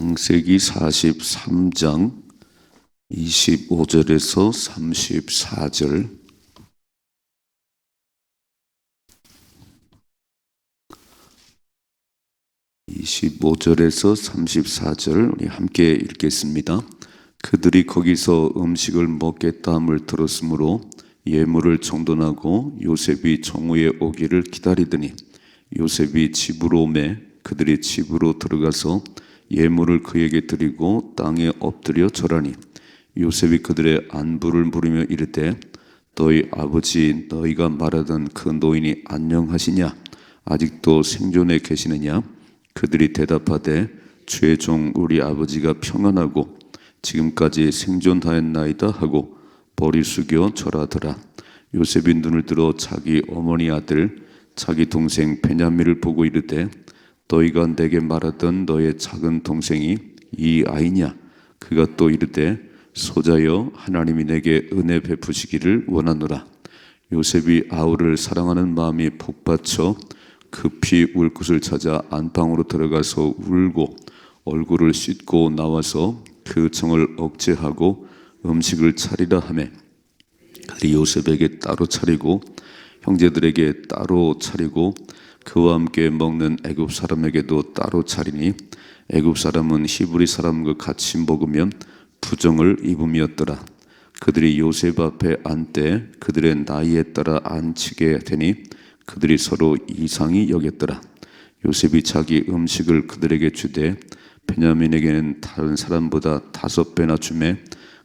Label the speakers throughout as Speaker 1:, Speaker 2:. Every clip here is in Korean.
Speaker 1: 창세기 43장 25절에서 34절. (25절에서 34절) 우리 함께 읽겠습니다. 그들이 거기서 음식을 먹겠다 함을 들었으므로 예물을 정돈하고 요셉이 정오에 오기를 기다리더니 요셉이 집으로 오매 그들이 집으로 들어가서 예물을 그에게 드리고 땅에 엎드려 절하니 요셉이 그들의 안부를 물으며 이르되 너희 아버지 너희가 말하던 그 노인이 안녕하시냐? 아직도 생존해 계시느냐? 그들이 대답하되 주의 종 우리 아버지가 평안하고 지금까지 생존하였나이다 하고 머리 숙여 절하더라. 요셉이 눈을 들어 자기 어머니 아들 자기 동생 베냐민을 보고 이르되 너희가 내게 말하던 너의 작은 동생이 이 아이냐? 그가 또 이르되 소자여 하나님이 내게 은혜 베푸시기를 원하노라. 요셉이 아우를 사랑하는 마음이 복받쳐 급히 울 곳을 찾아 안방으로 들어가서 울고 얼굴을 씻고 나와서 그 정을 억제하고 음식을 차리라 하매 그들이 요셉에게 따로 차리고 형제들에게 따로 차리고 그와 함께 먹는 애굽 사람에게도 따로 차리니 애굽 사람은 히브리 사람과 같이 먹으면 부정을 입음이었더라. 그들이 요셉 앞에 앉되 그들의 나이에 따라 앉히게 되니 그들이 서로 이상히 여겼더라. 요셉이 자기 음식을 그들에게 주되 베냐민에게는 다른 사람보다 5배나 주매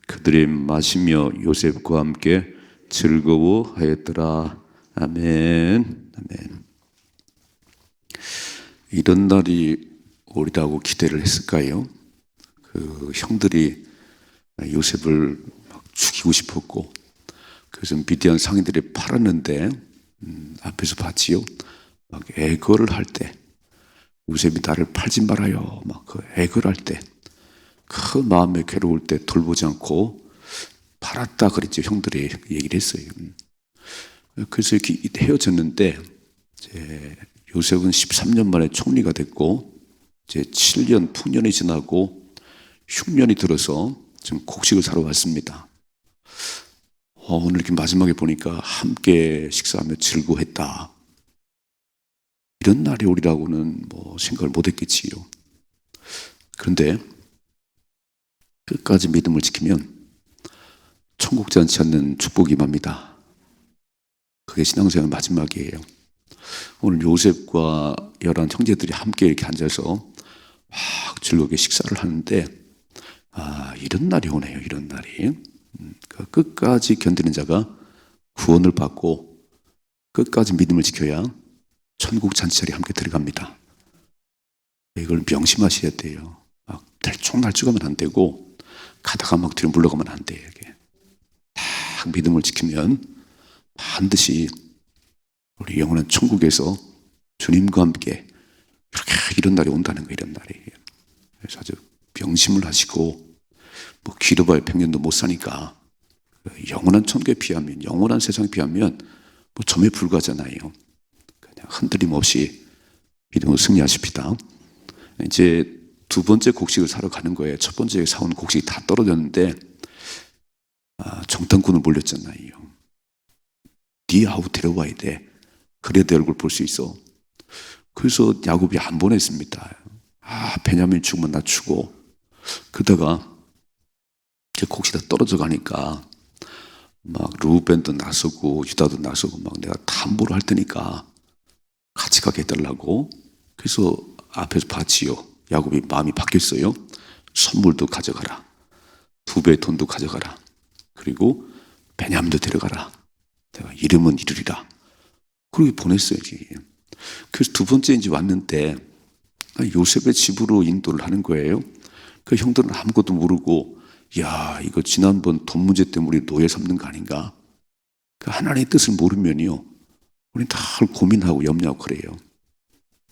Speaker 1: 그들이 마시며 요셉과 함께 즐거워하였더라. 아멘. 아멘. 이런 날이 오리라고 기대를 했을까요? 그 형들이 요셉을 막 죽이고 싶었고 그래서 미디안 상인들이 팔았는데 앞에서 봤지요. 막 애걸을 할 때 요셉이 나를 팔지 말아요. 막 그 애걸할 때 그 마음에 괴로울 때 돌보지 않고 팔았다 그랬죠. 형들이 얘기를 했어요. 그래서 이렇게 헤어졌는데 이제 요셉은 13년 만에 총리가 됐고 이제 7년 풍년이 지나고 흉년이 들어서 지금 곡식을 사러 왔습니다. 오늘 이렇게 마지막에 보니까 함께 식사하며 즐거워했다. 이런 날이 오리라고는 뭐 생각을 못했겠지요. 그런데 끝까지 믿음을 지키면 천국 잔치 않는 축복이 임합니다. 그게 신앙생활 마지막이에요. 오늘 요셉과 11 형제들이 함께 이렇게 앉아서 막 즐겁게 식사를 하는데 이런 날이 오네요. 이런 날이. 끝까지 견디는 자가 구원을 받고 끝까지 믿음을 지켜야 천국 잔치 자리에 함께 들어갑니다. 이걸 명심하셔야 돼요. 막 들쭉날쭉하면 안 되고 가다가 막 뒤로 물러가면 안 돼요. 이게 딱 믿음을 지키면 반드시 우리 영원한 천국에서 주님과 함께 이렇게 이런 날이 온다는 거예요. 이런 날이. 그래서 아주 명심을 하시고 뭐 길어봐야 100년도 못 사니까 영원한 천국에 비하면 영원한 세상에 비하면 뭐 점에 불과하잖아요. 그냥 흔들림 없이 믿음으로 승리하십시다. 이제 두 번째 곡식을 사러 가는 거예요. 첫 번째 사온 곡식이 다 떨어졌는데 정탐꾼을 몰렸잖아요. 네 아우 데려와야 돼. 그래야 내 얼굴 볼 수 있어. 그래서 야곱이 안 보냈습니다. 베냐민 죽으면 나 죽어. 그러다가 곡식 다 떨어져 가니까 막 루벤도 나서고 유다도 나서고 막 내가 담보를 할 테니까 같이 가게 해달라고. 그래서 앞에서 봤지요. 야곱이 마음이 바뀌었어요. 선물도 가져가라. 2배의 돈도 가져가라. 그리고 베냐민도 데려가라. 내가 이름은 이르리라. 그렇게 보냈어요. 그래서 두 번째 이제 왔는데 요셉의 집으로 인도를 하는 거예요. 그 형들은 아무것도 모르고 야 이거 지난번 돈 문제 때문에 우리 노예 삼는 거 아닌가? 그 하나님의 뜻을 모르면요 우리는 다 고민하고 염려하고 그래요.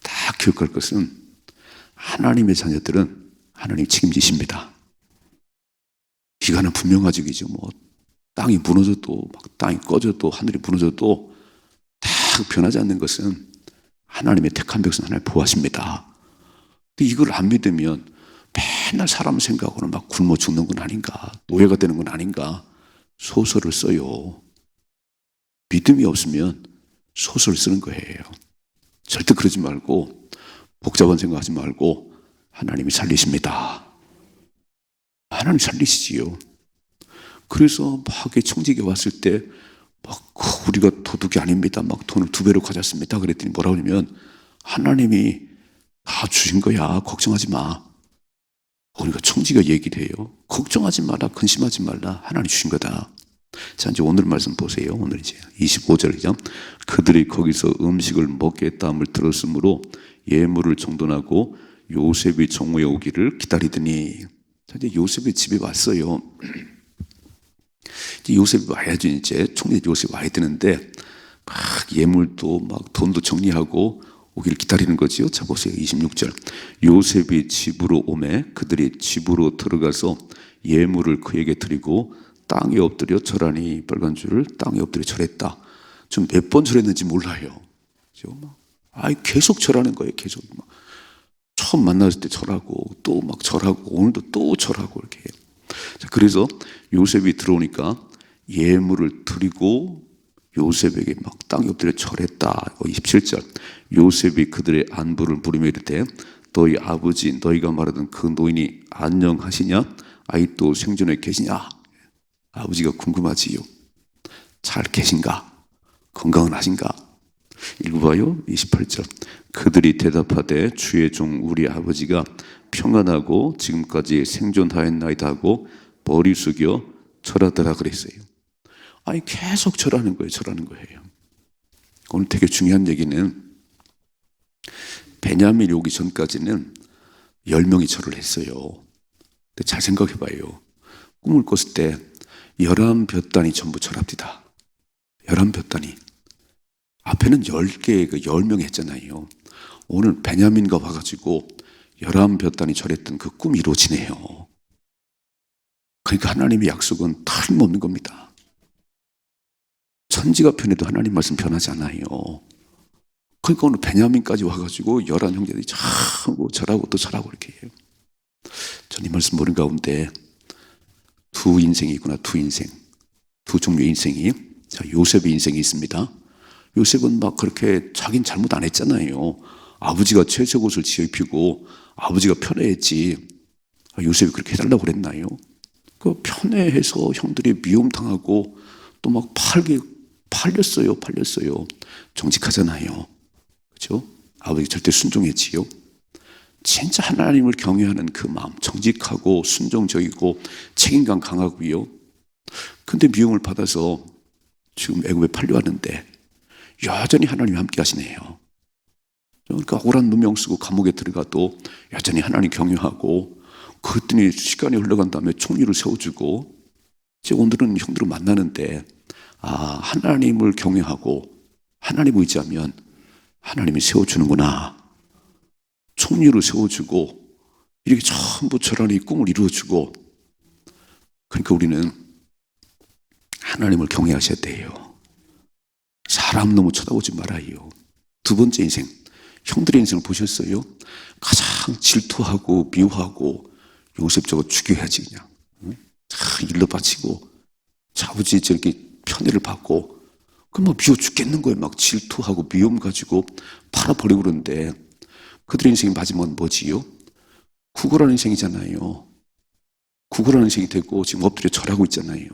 Speaker 1: 다 기억할 것은 하나님의 자녀들은 하나님이 책임지십니다. 기간은 분명하지기죠. 뭐 땅이 무너져도 막 땅이 꺼져도 하늘이 무너져도 다 변하지 않는 것은 하나님의 택한 백성 하나님 보호하십니다. 근데 이걸 안 믿으면 맨날 사람 생각으로 막 굶어 죽는 건 아닌가, 노예가 되는 건 아닌가 소설을 써요. 믿음이 없으면 소설 쓰는 거예요. 절대 그러지 말고 복잡한 생각하지 말고 하나님이 살리십니다. 하나님 살리시지요. 그래서 막 청지기에 왔을 때 막 우리가 도둑이 아닙니다. 막 돈을 2배로 가졌습니다. 그랬더니 뭐라고 하냐면 하나님이 다 주신 거야. 걱정하지 마. 우리가 청지기가 얘기를 해요. 걱정하지 마라. 근심하지 말라. 하나님 주신 거다. 자, 이제 오늘 말씀 보세요. 오늘 이제 25절이죠. 그들이 거기서 음식을 먹겠다함을 들었으므로 예물을 정돈하고 요셉이 정오에 오기를 기다리더니, 자, 이제 요셉이 집에 왔어요. 이제 요셉이 와야지, 이제 총리 요셉이 와야 되는데 막 예물도 막 돈도 정리하고 오기를 기다리는 거지요. 자, 보세요. 26절. 요셉이 집으로 오매 그들이 집으로 들어가서 예물을 그에게 드리고 땅에 엎드려 절하니, 빨간 줄을 땅에 엎드려 절했다. 좀 몇 번 절했는지 몰라요. 계속 절하는 거예요. 계속 막 처음 만났을 때 절하고 또 막 절하고 오늘도 또 절하고 이렇게 해요. 자, 그래서 요셉이 들어오니까 예물을 드리고 요셉에게 막 땅에 엎드려 절했다. 27절. 요셉이 그들의 안부를 물으며 이르되 너희 아버지 너희가 말하던 그 노인이 안녕하시냐? 아직도 생존해 계시냐? 아버지가 궁금하지요. 잘 계신가? 건강은 하신가? 읽어봐요. 28절. 그들이 대답하되 주의 종 우리 아버지가 평안하고 지금까지 생존하였나이다 하고 머리 숙여 절하더라 그랬어요. 계속 절하는 거예요. 절하는 거예요. 오늘 되게 중요한 얘기는 베냐민이 오기 전까지는 10명이 절을 했어요. 근데 잘 생각해 봐요. 꿈을 꿨을 때 11볕단이 전부 절합니다. 11볕단이. 앞에는 10개, 10명이 했잖아요. 오늘 베냐민과 와가지고 11볕단이 절했던 그 꿈이 이루어지네요. 그러니까 하나님의 약속은 틀림없는 겁니다. 천지가 변해도 하나님 말씀 변하지 않아요. 그러니까 오늘 베냐민까지 와가지고 11형제들이 자고 절하고 또 절하고 이렇게 해요. 전 이 말씀 모르는 가운데 두 인생이 있구나. 두 인생. 두 종류의 인생이. 자, 요셉의 인생이 있습니다. 요셉은 막 그렇게 자기는 잘못 안 했잖아요. 아버지가 채색 옷을 지어 입히고 아버지가 편애했지. 요셉이 그렇게 해달라고 그랬나요? 그 편애해서 형들이 미움당하고 또 막 팔렸어요. 정직하잖아요. 그렇죠? 아버지 절대 순종했지요. 진짜 하나님을 경외하는 그 마음, 정직하고 순종적이고 책임감 강하고요. 근데 미움을 받아서 지금 애굽에 팔려왔는데 여전히 하나님이 함께 하시네요. 그러니까 억울한 누명 쓰고 감옥에 들어가도 여전히 하나님 경외하고, 그랬더니 시간이 흘러간 다음에 총리를 세워주고, 이제 오늘은 형들을 만나는데 하나님을 경외하고 하나님 의지하면 하나님이 세워주는구나. 총리로 세워주고 이렇게 전부 저란히 꿈을 이루어주고. 그러니까 우리는 하나님을 경외하셔야 돼요. 사람 너무 쳐다보지 말아요. 두 번째 인생, 형들의 인생을 보셨어요? 가장 질투하고 미워하고 요셉 저거 죽여야지 그냥. 일러 바치고 아버지 저렇게 편애를 받고 그럼 막 미워 죽겠는 거예요. 막 질투하고 미움 가지고 팔아버리고 그러는데 그들의 인생의 마지막은 뭐지요? 구걸하는 인생이잖아요. 구걸하는 인생이 되고 지금 엎드려 절하고 있잖아요.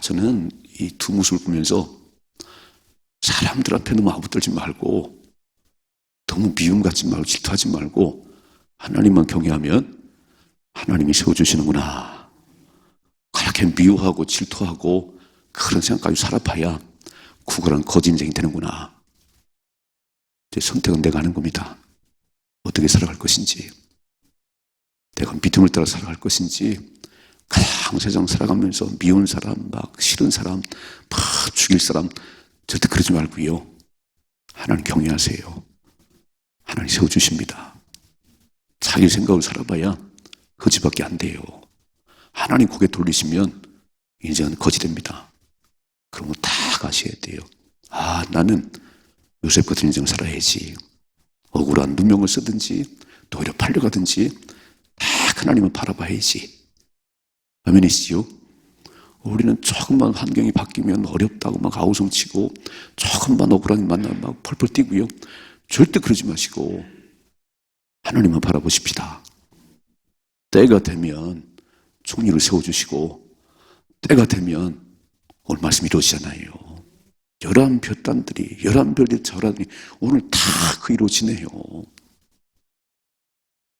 Speaker 1: 저는 이 두 모습을 보면서 사람들 앞에 너무 아부떨지 말고 너무 미움 갖지 말고 질투하지 말고 하나님만 경외하면 하나님이 세워주시는구나. 그렇게 미워하고 질투하고 그런 생각까지 살아봐야 구걸한 거짓 인생이 되는구나. 이제 선택은 내가 하는 겁니다. 어떻게 살아갈 것인지, 내가 믿음을 따라 살아갈 것인지, 그냥 세상 살아가면서 미운 사람, 막 싫은 사람, 막 죽일 사람 절대 그러지 말고요. 하나님 경외하세요. 하나님 세워주십니다. 자기 생각을 살아봐야 거지밖에 안 돼요. 하나님 고개 돌리시면 인생은 거지 됩니다. 그러면 다 가셔야 돼요. 나는 요셉 같은 인생을 살아야지. 억울한 누명을 쓰든지 또 오히려 팔려가든지
Speaker 2: 하나님은 바라봐야지. 아멘이시죠? 우리는 조금만 환경이 바뀌면 어렵다고 막 아우성치고 조금만 억울한 만나면 막 펄펄 뛰고요. 절대 그러지 마시고 하나님만 바라보십시다. 때가 되면 총리를 세워주시고 때가 되면 오늘 말씀 이루어지잖아요. 11별단들이 11별의 절하들이 오늘 다 그 이루어지네요.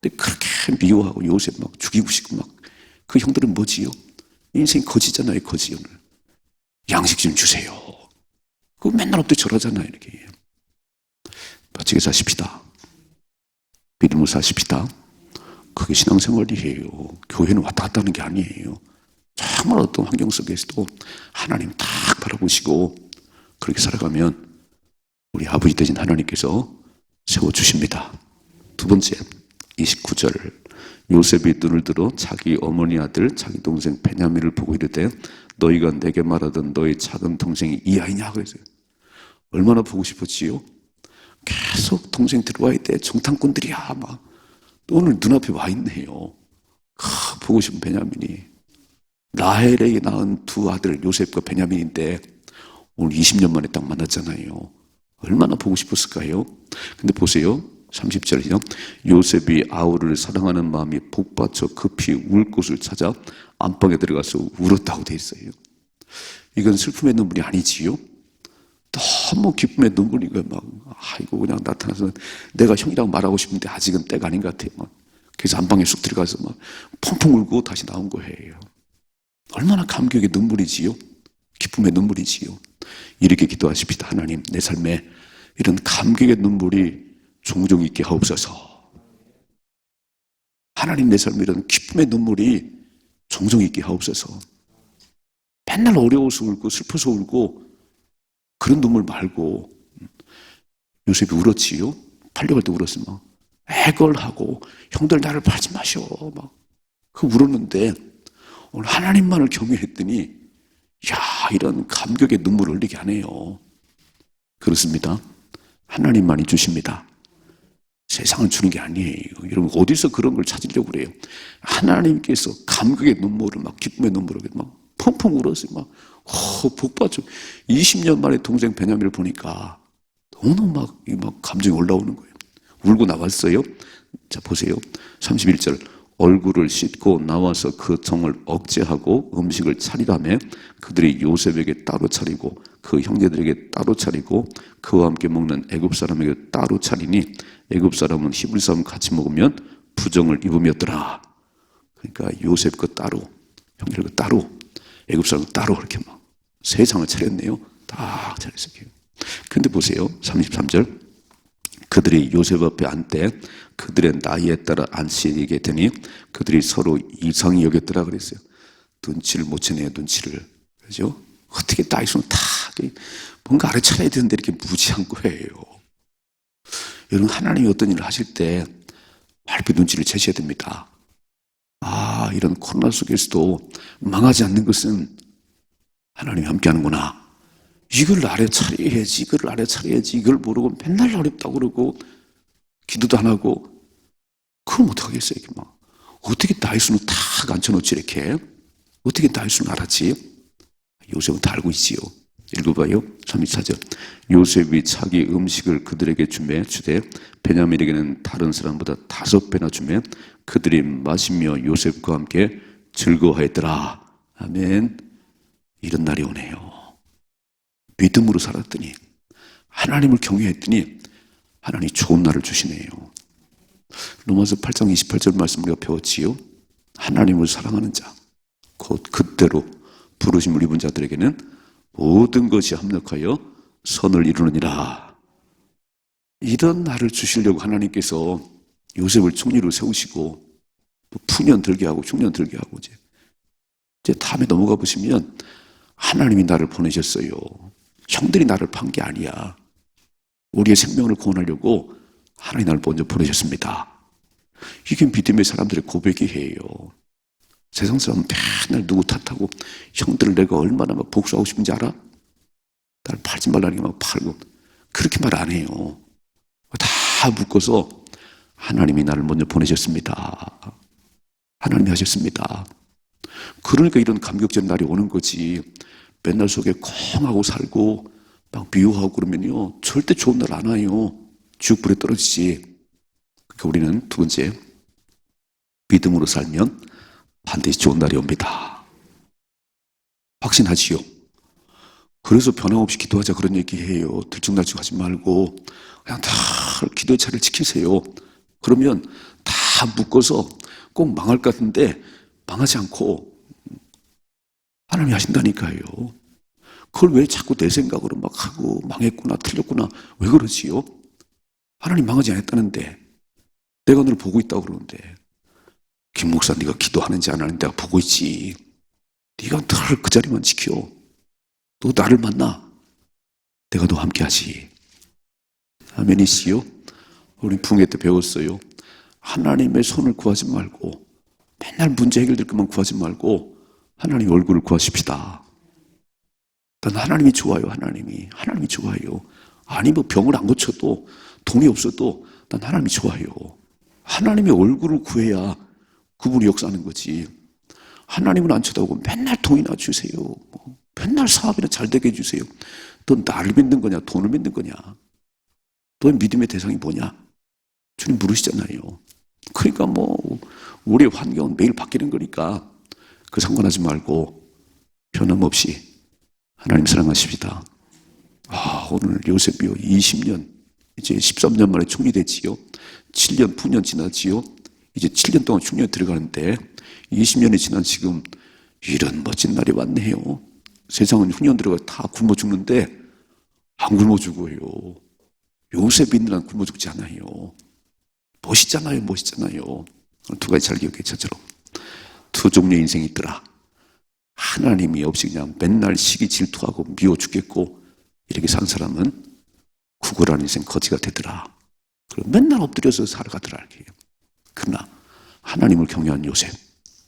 Speaker 2: 근데 그렇게 미워하고 요셉 막 죽이고 싶고 막 그 형들은 뭐지요? 인생 거지잖아요. 거지. 오늘 양식 좀 주세요. 그거 맨날 엎드려 절하잖아요. 이렇게 멋지게 사십시다. 믿음으로 사십시다. 그게 신앙생활이에요. 교회는 왔다 갔다 하는 게 아니에요. 정말 어떤 환경 속에서도 하나님 딱 바라보시고 그렇게 살아가면 우리 아버지 되신 하나님께서 세워주십니다. 두 번째 29절 요셉이 눈을 들어 자기 어머니 아들 자기 동생 베냐민을 보고 이르되 너희가 내게 말하던 너희 작은 동생이 이 아이냐 그랬어요. 얼마나 보고 싶었지요? 계속 동생 들어와야 돼. 정탐꾼들이야 막 오늘 눈앞에 와 있네요. 보고 싶은 베냐민이 라헬에게 낳은 두 아들 요셉과 베냐민인데 오늘 20년 만에 딱 만났잖아요. 얼마나 보고 싶었을까요? 근데 보세요. 30절이요. 요셉이 아우를 사랑하는 마음이 복받쳐 급히 울 곳을 찾아 안방에 들어가서 울었다고 돼 있어요. 이건 슬픔의 눈물이 아니지요. 너무 기쁨의 눈물이가 막 아이고 그냥 나타나서 내가 형이라고 말하고 싶은데 아직은 때가 아닌 것 같아요. 막 그래서 안방에 쑥 들어가서 막 펑펑 울고 다시 나온 거예요. 얼마나 감격의 눈물이지요. 기쁨의 눈물이지요. 이렇게 기도하십시다. 하나님 내 삶에 이런 감격의 눈물이 종종 있게 하옵소서. 하나님 내 삶에 이런 기쁨의 눈물이 종종 있게 하옵소서. 맨날 어려워서 울고 슬퍼서 울고 그런 눈물 말고 요셉이 울었지요. 팔려갈 때 울었으면 막 애걸하고 형들 나를 팔지 마셔 막 그 울었는데 오늘 하나님만을 경외했더니 야 이런 감격의 눈물을 흘리게 하네요. 그렇습니다. 하나님만이 주십니다. 세상을 주는 게 아니에요. 여러분 어디서 그런 걸 찾으려고 그래요? 하나님께서 감격의 눈물을 막 기쁨의 눈물을 막 펑펑 울었어요. 막 복받쳐 20년 만에 동생 베냐민을 보니까 너무 막 감정이 올라오는 거예요. 울고 나왔어요. 자 보세요. 31절 얼굴을 씻고 나와서 그 정을 억제하고 음식을 차리라며 그들이 요셉에게 따로 차리고 그 형제들에게 따로 차리고 그와 함께 먹는 애굽 사람에게 따로 차리니 애굽 사람은 히브리 사람 같이 먹으면 부정을 입음이었더라. 그러니까 요셉 거 따로 형제들 거 따로 애굽 사람 따로 이렇게 막 세상을 차렸네요. 딱 차렸어요. 근데 보세요. 33절 그들이 요셉 앞에 앉되 그들의 나이에 따라 앉히게 되니 그들이 서로 이상히 여겼더라 그랬어요. 눈치를 못 채네요. 눈치를. 그죠? 어떻게 나이 수는 다 뭔가 알아차려야 되는데 이렇게 무지한 거예요. 여러분 하나님이 어떤 일을 하실 때 발표 눈치를 채셔야 됩니다. 아 이런 코로나 속에서도 망하지 않는 것은 하나님이 함께하는구나. 이걸 알아차려야지 이걸 알아차려야지 이걸 모르고 맨날 어렵다고 그러고 기도도 안 하고 그럼 어떡하겠어요. 이렇게 막 어떻게 나이 수는 다 앉혀놓지 이렇게 어떻게 나이 수는 알았지. 요셉은 다 알고 있지요. 읽어봐요. 34절 요셉이 자기 음식을 그들에게 주되 베냐민에게는 다른 사람보다 5배나 주매 그들이 마시며 요셉과 함께 즐거워했더라. 아멘. 이런 날이 오네요. 믿음으로 살았더니 하나님을 경외했더니 하나님이 좋은 날을 주시네요. 로마서 8장 28절 말씀 우리가 배웠지요. 하나님을 사랑하는 자 곧 그때로 부르심을 입은 자들에게는 모든 것이 합력하여 선을 이루느니라. 이런 날을 주시려고 하나님께서 요셉을 총리로 세우시고 푸년 들게 하고 흉년 들게 하고 이제 다음에 넘어가 보시면 하나님이 나를 보내셨어요. 형들이 나를 판 게 아니야. 우리의 생명을 구원하려고 하나님 나를 먼저 보내셨습니다. 이게 믿음의 사람들의 고백이에요. 세상 사람은 맨날 누구 탓하고 형들을 내가 얼마나 막 복수하고 싶은지 알아? 나를 팔지 말라는 게 막 팔고 그렇게 말 안 해요. 다 묶어서 하나님이 나를 먼저 보내셨습니다. 하나님이 하셨습니다. 그러니까 이런 감격적 날이 오는 거지. 맨날 속에 콩하고 살고 막 미워하고 그러면요 절대 좋은 날 안 와요. 지옥불에 떨어지지. 그러니까 우리는 두 번째, 믿음으로 살면 반드시 좋은 날이 옵니다. 확신하지요. 그래서 변함없이 기도하자 그런 얘기해요. 들쭉날쭉 하지 말고 그냥 다 기도의 차를 지키세요. 그러면 다 묶어서 꼭 망할 것 같은데 망하지 않고 하나님이 하신다니까요. 그걸 왜 자꾸 내 생각으로 막 하고 망했구나 틀렸구나 왜 그러지요? 하나님 망하지 않았다는데 내가 널 보고 있다고 그러는데 김 목사 네가 기도하는지 안 하는지 내가 보고 있지. 네가 늘 그 자리만 지켜. 너 나를 만나. 내가 너 함께 하지. 아멘이시요? 우리 붕괴 때 배웠어요. 하나님의 손을 구하지 말고 맨날 문제 해결될 것만 구하지 말고 하나님 얼굴을 구하십시다. 난 하나님이 좋아요. 하나님이 좋아요. 아니 뭐 병을 안 고쳐도 돈이 없어도 난 하나님이 좋아요. 하나님의 얼굴을 구해야 그분이 역사하는 거지. 하나님은 안 쳐다보고 맨날 돈이나 주세요. 맨날 사업이나 잘 되게 해주세요. 너 나를 믿는 거냐 돈을 믿는 거냐. 너의 믿음의 대상이 뭐냐. 주님 물으시잖아요. 그러니까 뭐 우리의 환경은 매일 바뀌는 거니까 그 상관하지 말고 변함없이 하나님 사랑하십시다. 오늘 요셉이요 20년 이제 13년 만에 총리 됐지요. 7년 9년 지났지요. 이제 7년 동안 총리에 들어가는데 20년이 지난 지금 이런 멋진 날이 왔네요. 세상은 흉년 들어가 다 굶어 죽는데 안 굶어 죽어요. 요셉이 난 굶어 죽지 않아요. 멋있잖아요. 두 가지 잘 기억해. 저처럼 두 종류의 인생이 있더라. 하나님이 없이 그냥 맨날 시기 질투하고 미워 죽겠고 이렇게 산 사람은 구걸하는 인생 거지가 되더라. 그리고 맨날 엎드려서 살아가더라. 그러나 하나님을 경외한 요셉,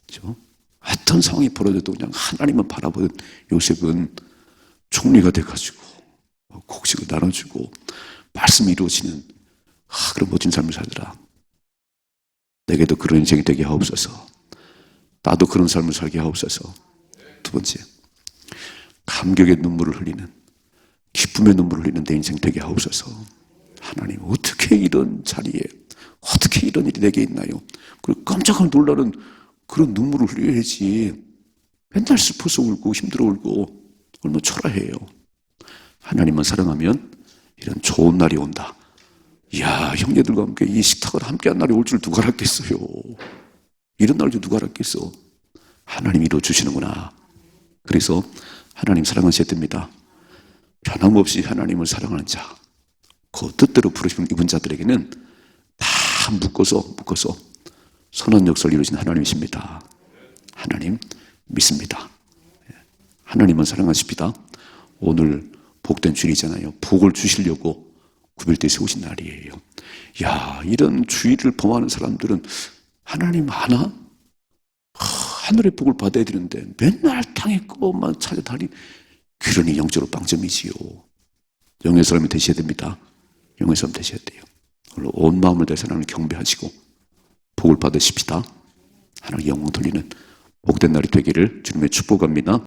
Speaker 2: 그렇죠? 어떤 상황이 벌어져도 그냥 하나님만 바라보는 요셉은 총리가 돼가지고 곡식을 나눠주고 말씀이 이루어지는 그런 멋진 삶을 살더라. 내게도 그런 인생이 되게 하옵소서. 나도 그런 삶을 살게 하옵소서. 두 번째, 감격의 눈물을 흘리는, 기쁨의 눈물을 흘리는 내 인생 되게 하옵소서. 하나님 어떻게 이런 자리에 어떻게 이런 일이 내게 있나요? 그리고 깜짝 놀라는 그런 눈물을 흘려야지. 맨날 슬퍼서 울고 힘들어 울고 얼마나 초라해요. 하나님만 사랑하면 이런 좋은 날이 온다. 이야, 형제들과 함께 이 식탁을 함께한 날이 올 줄 누가 알았겠어요. 이런 날을 누가 알았겠어. 하나님이 이루어주시는구나. 그래서 하나님 사랑하셔야 됩니다. 변함없이 하나님을 사랑하는 자, 그 뜻대로 부르시는 이분 자들에게는 다 묶어서 선한 역사를 이루신 하나님이십니다. 하나님 믿습니다. 하나님은 사랑하십니다. 오늘 복된 주일이잖아요. 복을 주시려고 9일째 세우신 날이에요. 야, 이런 주일을 범하는 사람들은 하나님 아나? 하늘의 복을 받아야 되는데 맨날 땅의 것만 찾아다니. 그러니 영적으로 빵점이지요. 영의 사람이 되셔야 됩니다. 영의 사람 되셔야 돼요. 오늘 온 마음을 다해서 하나님을 경배하시고 복을 받으십시다. 하나님 영광 돌리는 복된 날이 되기를 주님의 축복합니다.